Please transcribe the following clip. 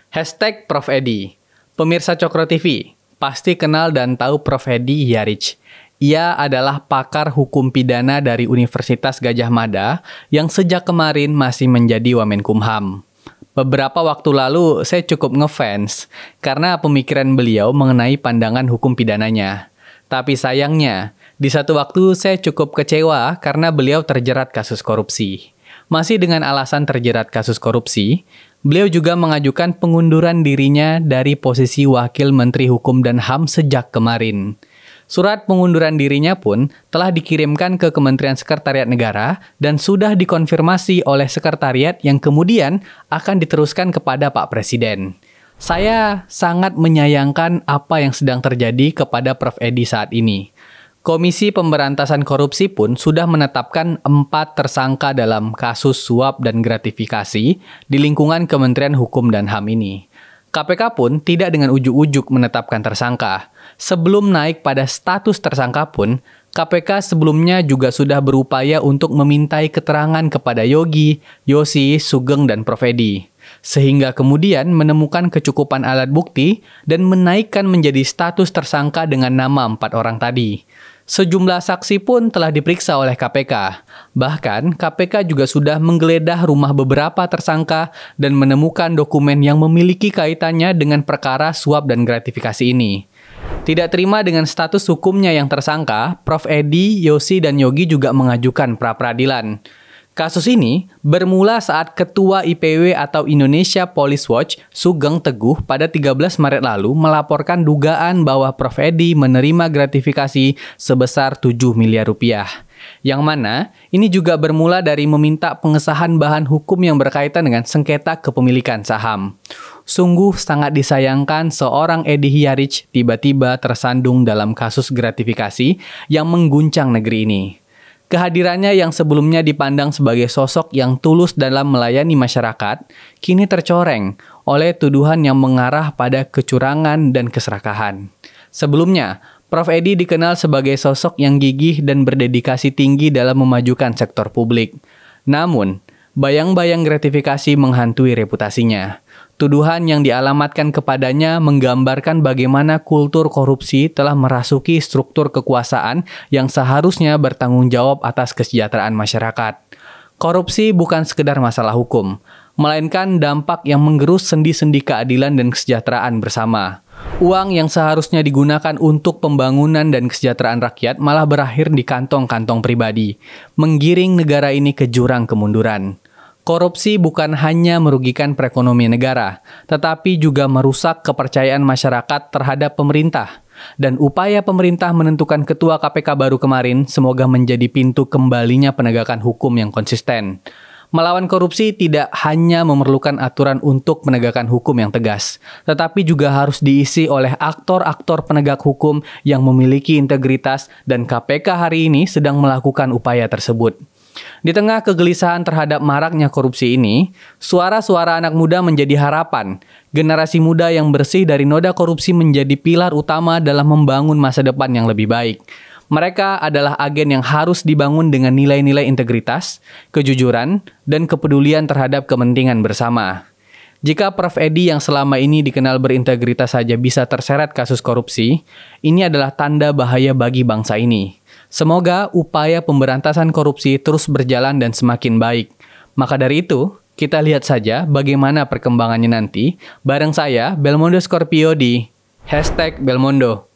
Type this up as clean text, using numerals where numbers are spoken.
Hashtag Prof. Edi. Pemirsa Cokro TV, pasti kenal dan tahu Prof. Edi Hyaric. Ia adalah pakar hukum pidana dari Universitas Gadjah Mada yang sejak kemarin masih menjadi Wamenkumham. Beberapa waktu lalu saya cukup ngefans karena pemikiran beliau mengenai pandangan hukum pidananya. Tapi sayangnya, di satu waktu saya cukup kecewa karena beliau terjerat kasus korupsi. Masih dengan alasan terjerat kasus korupsi, beliau juga mengajukan pengunduran dirinya dari posisi Wakil Menteri Hukum dan HAM sejak kemarin. Surat pengunduran dirinya pun telah dikirimkan ke Kementerian Sekretariat Negara dan sudah dikonfirmasi oleh Sekretariat yang kemudian akan diteruskan kepada Pak Presiden. Saya sangat menyayangkan apa yang sedang terjadi kepada Prof. Edi saat ini. Komisi Pemberantasan Korupsi pun sudah menetapkan 4 tersangka dalam kasus suap dan gratifikasi di lingkungan Kementerian Hukum dan HAM ini. KPK pun tidak dengan ujuk-ujuk menetapkan tersangka. Sebelum naik pada status tersangka pun, KPK sebelumnya juga sudah berupaya untuk memintai keterangan kepada Yogi, Yosi, Sugeng, dan Prof. Edi. Sehingga kemudian menemukan kecukupan alat bukti dan menaikkan menjadi status tersangka dengan nama 4 orang tadi. Sejumlah saksi pun telah diperiksa oleh KPK. Bahkan, KPK juga sudah menggeledah rumah beberapa tersangka dan menemukan dokumen yang memiliki kaitannya dengan perkara suap dan gratifikasi ini. Tidak terima dengan status hukumnya yang tersangka, Prof. Edi, Yosi, dan Yogi juga mengajukan pra-peradilan. Kasus ini bermula saat Ketua IPW atau Indonesia Police Watch, Sugeng Teguh, pada 13 Maret lalu melaporkan dugaan bahwa Prof. Edi menerima gratifikasi sebesar 7 miliar rupiah. Yang mana ini juga bermula dari meminta pengesahan bahan hukum yang berkaitan dengan sengketa kepemilikan saham. Sungguh sangat disayangkan seorang Edi Hyaric tiba-tiba tersandung dalam kasus gratifikasi yang mengguncang negeri ini. Kehadirannya yang sebelumnya dipandang sebagai sosok yang tulus dalam melayani masyarakat, kini tercoreng oleh tuduhan yang mengarah pada kecurangan dan keserakahan. Sebelumnya, Prof. Edi dikenal sebagai sosok yang gigih dan berdedikasi tinggi dalam memajukan sektor publik. Namun, bayang-bayang gratifikasi menghantui reputasinya. Tuduhan yang dialamatkan kepadanya menggambarkan bagaimana kultur korupsi telah merasuki struktur kekuasaan yang seharusnya bertanggung jawab atas kesejahteraan masyarakat. Korupsi bukan sekedar masalah hukum, melainkan dampak yang menggerus sendi-sendi keadilan dan kesejahteraan bersama. Uang yang seharusnya digunakan untuk pembangunan dan kesejahteraan rakyat malah berakhir di kantong-kantong pribadi, menggiring negara ini ke jurang kemunduran. Korupsi bukan hanya merugikan perekonomian negara, tetapi juga merusak kepercayaan masyarakat terhadap pemerintah. Dan upaya pemerintah menentukan ketua KPK baru kemarin semoga menjadi pintu kembalinya penegakan hukum yang konsisten. Melawan korupsi tidak hanya memerlukan aturan untuk menegakkan hukum yang tegas, tetapi juga harus diisi oleh aktor-aktor penegak hukum yang memiliki integritas, dan KPK hari ini sedang melakukan upaya tersebut. Di tengah kegelisahan terhadap maraknya korupsi ini, suara-suara anak muda menjadi harapan. Generasi muda yang bersih dari noda korupsi menjadi pilar utama dalam membangun masa depan yang lebih baik. Mereka adalah agen yang harus dibangun dengan nilai-nilai integritas, kejujuran, dan kepedulian terhadap kepentingan bersama. Jika Prof. Edi yang selama ini dikenal berintegritas saja bisa terseret kasus korupsi, ini adalah tanda bahaya bagi bangsa ini. Semoga upaya pemberantasan korupsi terus berjalan dan semakin baik. Maka dari itu, kita lihat saja bagaimana perkembangannya nanti bareng saya, Belmondo Scorpio di #Belmondo.